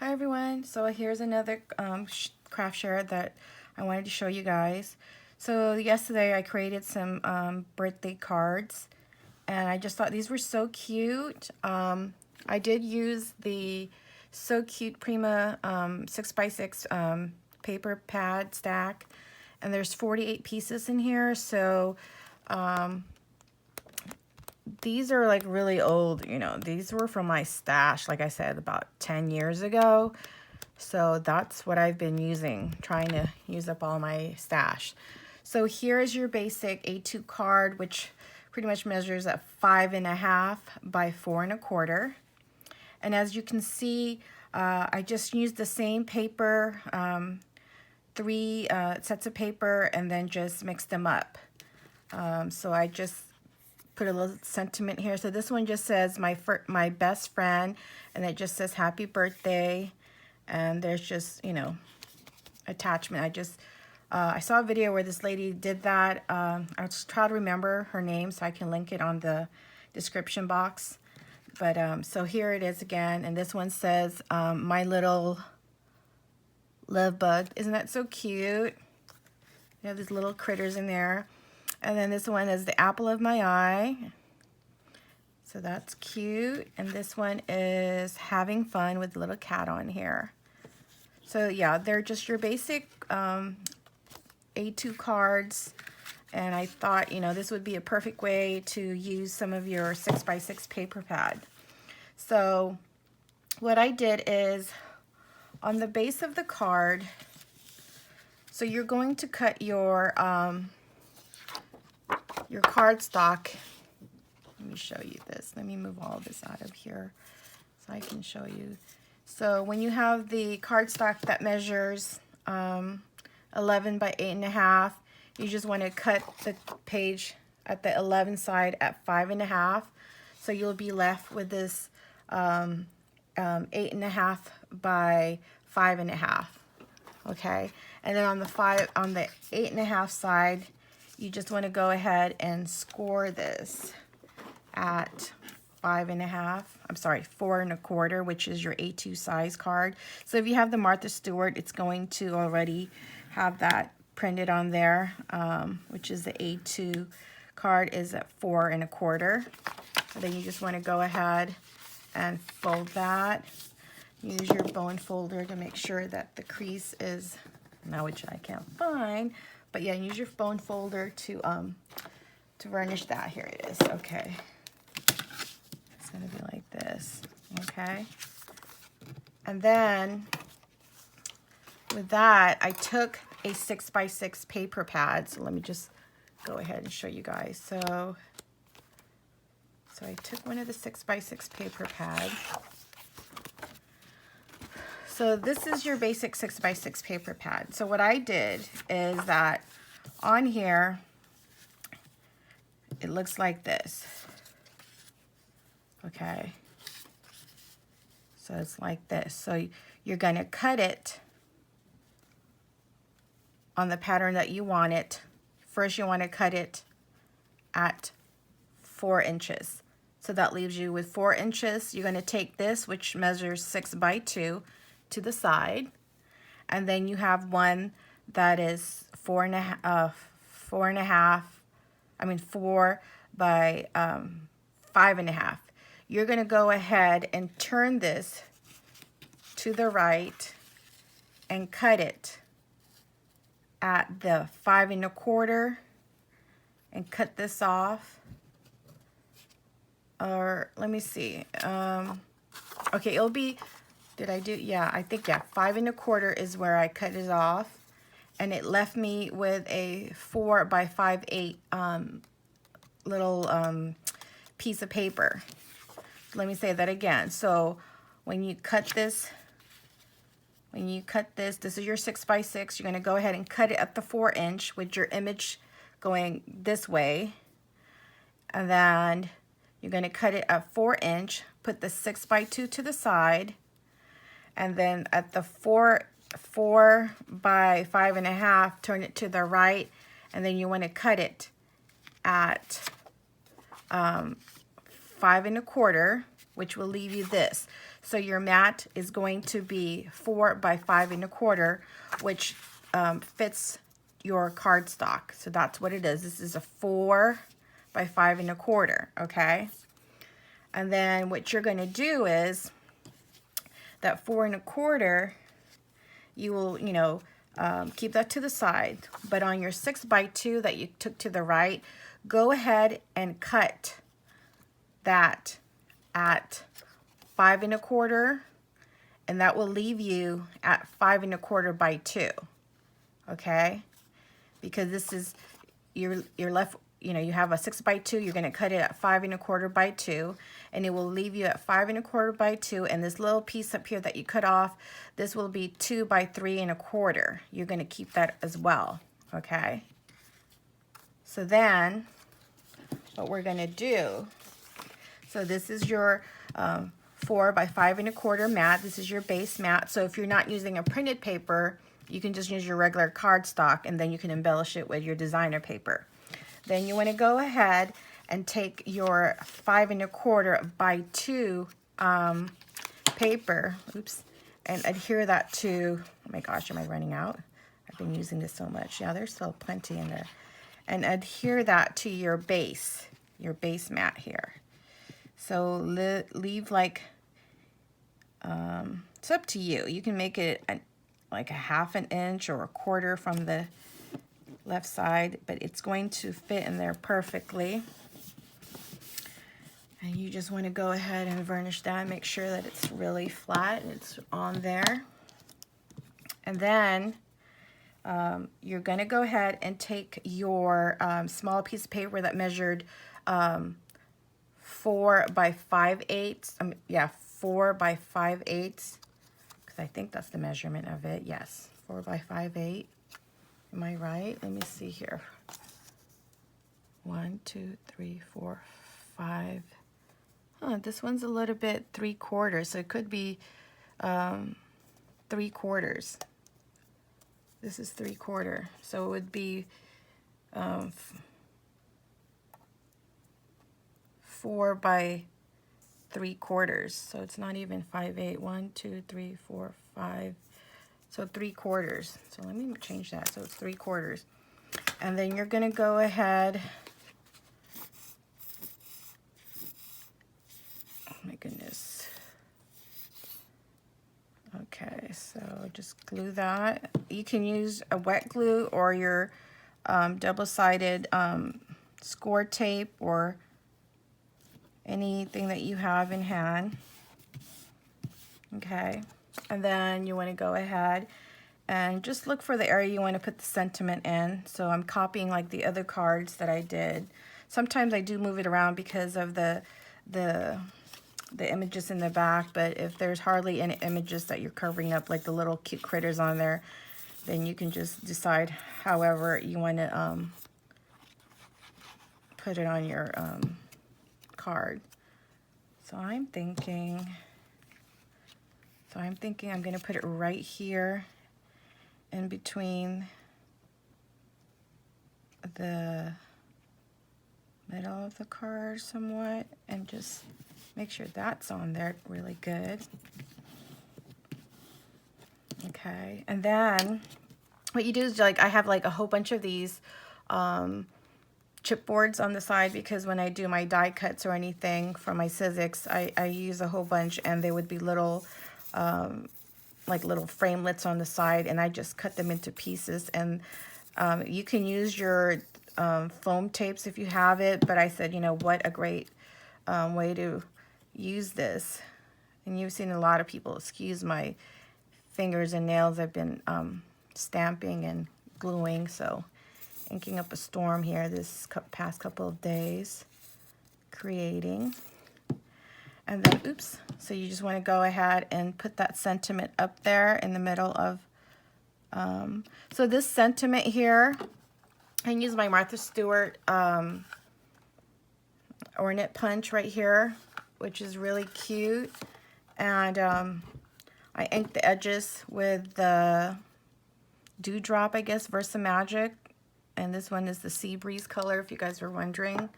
Hi everyone, so here's another craft share that I wanted to show you guys. So yesterday I created some birthday cards and I just thought these were so cute. I did use the So Cute Prima 6x6 paper pad stack, and there's 48 pieces in here, so these are like really old, you know, these were from my stash, like I said, about 10 years ago. So that's what I've been using, trying to use up all my stash. So here is your basic A2 card, which pretty much measures at 5.5 by 4 1/4. And as you can see, I just used the same paper, 3 sets of paper, and then just mixed them up. So I just put a little sentiment here. So this one just says my best friend, and it just says happy birthday. And there's just, you know, attachment. I saw a video where this lady did that. I'll just try to remember her name so I can link it on the description box. But so here it is again, and this one says my little love bug. Isn't that so cute? You have these little critters in there. And then this one is the apple of my eye. So that's cute. And this one is having fun with a little cat on here. So yeah, they're just your basic A2 cards. And I thought, you know, this would be a perfect way to use some of your 6x6 paper pad. So what I did is on the base of the card, so you're going to cut your cardstock. Let me show you this. Let me move all this out of here so I can show you. So when you have the cardstock that measures 11 by 8.5, you just want to cut the page at the 11 side at 5.5. So you'll be left with this 8.5 by 5.5. Okay, and then on the 8.5 side, you just want to go ahead and score this at 5.5. I'm sorry, 4 1/4, which is your A2 size card. So if you have the Martha Stewart, it's going to already have that printed on there, which is the A2 card is at 4 1/4. And then you just want to go ahead and fold that. Use your bone folder to make sure that the crease is, now which I can't find, but yeah, use your bone folder to varnish that. Here it is. Okay, it's gonna be like this. Okay, and then with that, I took a 6x6 paper pad. So let me just go ahead and show you guys. So I took one of the 6x6 paper pads. So this is your basic 6x6 paper pad. So what I did is that on here, it looks like this. Okay. So it's like this. So you're gonna cut it on the pattern that you want it. First, you wanna cut it at 4 inches. So that leaves you with 4 inches. You're gonna take this, which measures 6 by 2, to the side, and then you have one that is 4 by 5.5. You're going to go ahead and turn this to the right and cut it at the 5 1/4 and cut this off. Or let me see. Okay, it'll be, did I do? Yeah, I think, yeah, 5 1/4 is where I cut it off. And it left me with a 4 by 5/8 little piece of paper. Let me say that again. So when you cut this, this is your 6x6. You're going to go ahead and cut it at the 4 inch with your image going this way. And then you're going to cut it at 4 inch, put the 6 by 2 to the side. And then at the 4 by 5.5, turn it to the right, and then you want to cut it at 5 1/4, which will leave you this. So your mat is going to be 4 by 5 1/4, which fits your cardstock. So that's what it is. This is a 4 by 5 1/4, okay? And then what you're going to do is that 4 1/4, you will, keep that to the side. But on your 6 by 2 that you took to the right, go ahead and cut that at 5 1/4, and that will leave you at 5 1/4 by 2, okay? Because this is, you're left, you have a 6 by 2, you're going to cut it at 5 1/4 by 2, and it will leave you at 5 1/4 by 2, and this little piece up here that you cut off, this will be 2 by 3 1/4. You're going to keep that as well, okay? So then, what we're going to do, so this is your 4 by 5 1/4 mat. This is your base mat. So if you're not using a printed paper, you can just use your regular cardstock, and then you can embellish it with your designer paper. Then you want to go ahead and take your 5 1/4 by 2 paper, and adhere that to, oh my gosh, am I running out? I've been using this so much. Yeah, there's still plenty in there. And adhere that to your base mat here. So leave like, it's up to you. You can make it like a 1/2 inch or 1/4 from the left side, but it's going to fit in there perfectly. And you just want to go ahead and varnish that, make sure that it's really flat and it's on there. And then you're going to go ahead and take your small piece of paper that measured 4 by 5/8. 4 by 5/8, because I think that's the measurement of it. Yes, 4 by 5/8. Am I right? Let me see here. 1, 2, 3, 4, 5. This one's a little bit 3/4, so it could be 3/4. This is 3/4, so it would be 4 by 3/4. So it's not even 5/8. 1, 2, 3, 4, 5. So 3/4. So let me change that. So it's 3/4. And then you're going to go ahead. Oh my goodness. Okay, so just glue that. You can use a wet glue or your double-sided score tape or anything that you have in hand. Okay, and then you want to go ahead and just look for the area you want to put the sentiment in. So I'm copying like the other cards that I did. Sometimes I do move it around because of the images in the back, but if there's hardly any images that you're covering up, like the little cute critters on there, then you can just decide however you want to put it on your card. So I'm thinking I'm going to put it right here in between the middle of the card somewhat, and just make sure that's on there really good. Okay, and then what you do is, like, I have like a whole bunch of these chipboards on the side, because when I do my die cuts or anything for my Sizzix, I use a whole bunch, and they would be little like little framelits on the side, and I just cut them into pieces. And you can use your foam tapes if you have it, but I said, you know what, a great way to use this. And you've seen a lot of people, excuse my fingers and nails, I've been stamping and gluing, so inking up a storm here this past couple of days, creating. And then, oops, so you just want to go ahead and put that sentiment up there in the middle of, so this sentiment here, I use my Martha Stewart ornate punch right here, which is really cute. And I inked the edges with the Dewdrop, I guess, Versa Magic. And this one is the Sea Breeze color, if you guys were wondering.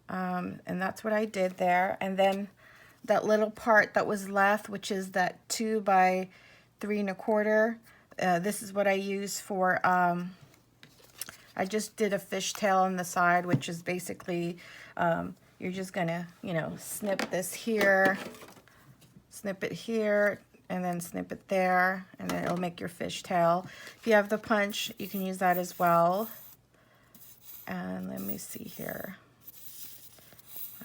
And that's what I did there. And then that little part that was left, which is that 2 by 3 1/4. This is what I use for, I just did a fishtail on the side, which is basically, you're just gonna, you know, snip this here, snip it here, and then snip it there, and then it'll make your fishtail. If you have the punch, you can use that as well. And let me see here.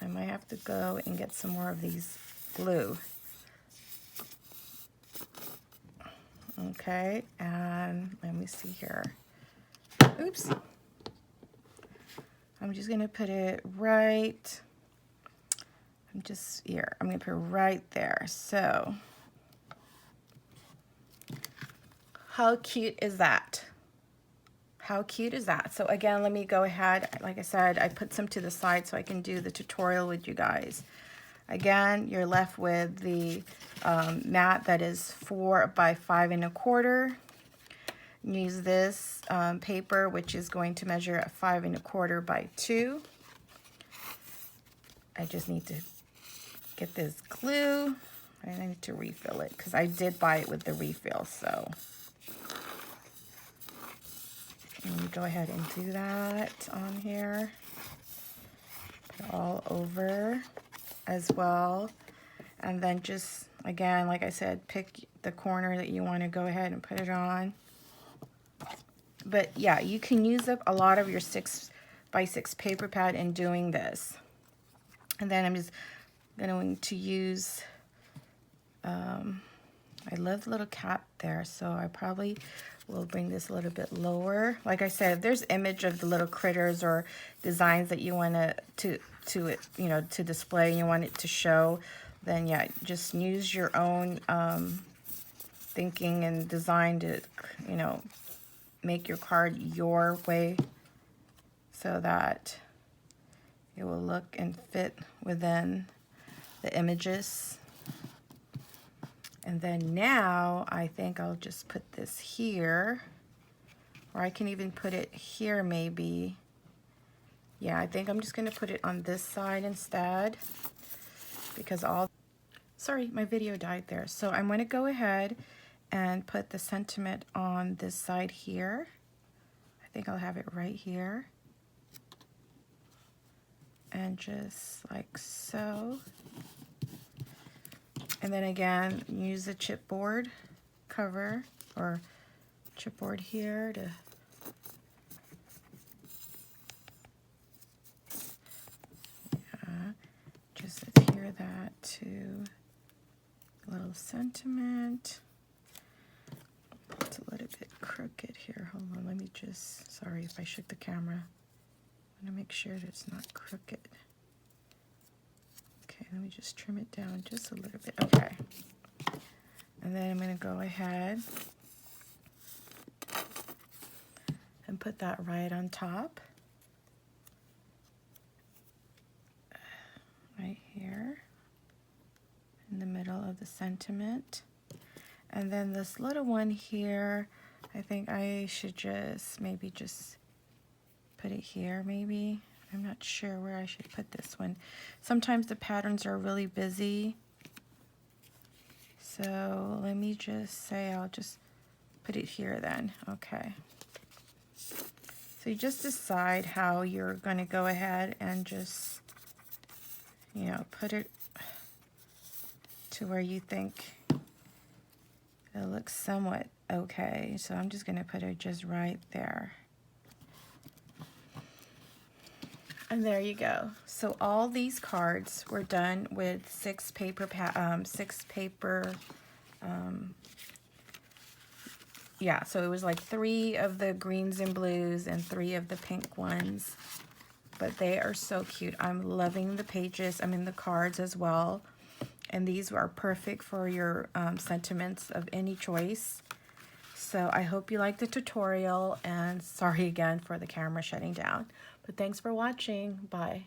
I might have to go and get some more of these glue. Okay, and let me see here. Oops. I'm just gonna put it right, I'm gonna put it right there. So, how cute is that? How cute is that? So again, let me go ahead. Like I said, I put some to the side so I can do the tutorial with you guys. Again, you're left with the mat that is 4 by 5 1/4. Use this paper, which is going to measure at 5 1/4 by 2. I just need to get this glue. I need to refill it because I did buy it with the refill. So let me go ahead and do that on here. Put it all over as well. And then just, again, like I said, pick the corner that you want to go ahead and put it on. But yeah, you can use up a lot of your 6 by 6 paper pad in doing this. And then I'm just going to use, I love the little cap there, so I probably will bring this a little bit lower. Like I said, if there's image of the little critters or designs that you want to display and you want it to show, then yeah, just use your own thinking and design to, you know, make your card your way so that it will look and fit within the images. And then now I think I'll just put this here, or I can even put it here maybe. Yeah, I think I'm just gonna put it on this side instead because sorry, my video died there. So I'm gonna go ahead and put the sentiment on this side here. I think I'll have it right here. And just like so. And then again, use the chipboard cover or chipboard here to just adhere that to a little sentiment. It's a little bit crooked here. Hold on, let me just, sorry if I shook the camera. I want to make sure that it's not crooked. Okay, let me just trim it down just a little bit. Okay. And then I'm going to go ahead and put that right on top. Right here in the middle of the sentiment. And then this little one here, I think I should just maybe just put it here maybe. I'm not sure where I should put this one. Sometimes the patterns are really busy. So let me just say I'll just put it here then. Okay. So you just decide how you're going to go ahead and just, you know, put it to where you think it looks somewhat okay. So I'm just going to put it just right there. And there you go. So all these cards were done with 6 paper, yeah, so it was like 3 of the greens and blues and 3 of the pink ones. But they are so cute. I'm loving the pages. I mean the cards as well. And these are perfect for your sentiments of any choice. So I hope you liked the tutorial, and sorry again for the camera shutting down. But thanks for watching. Bye.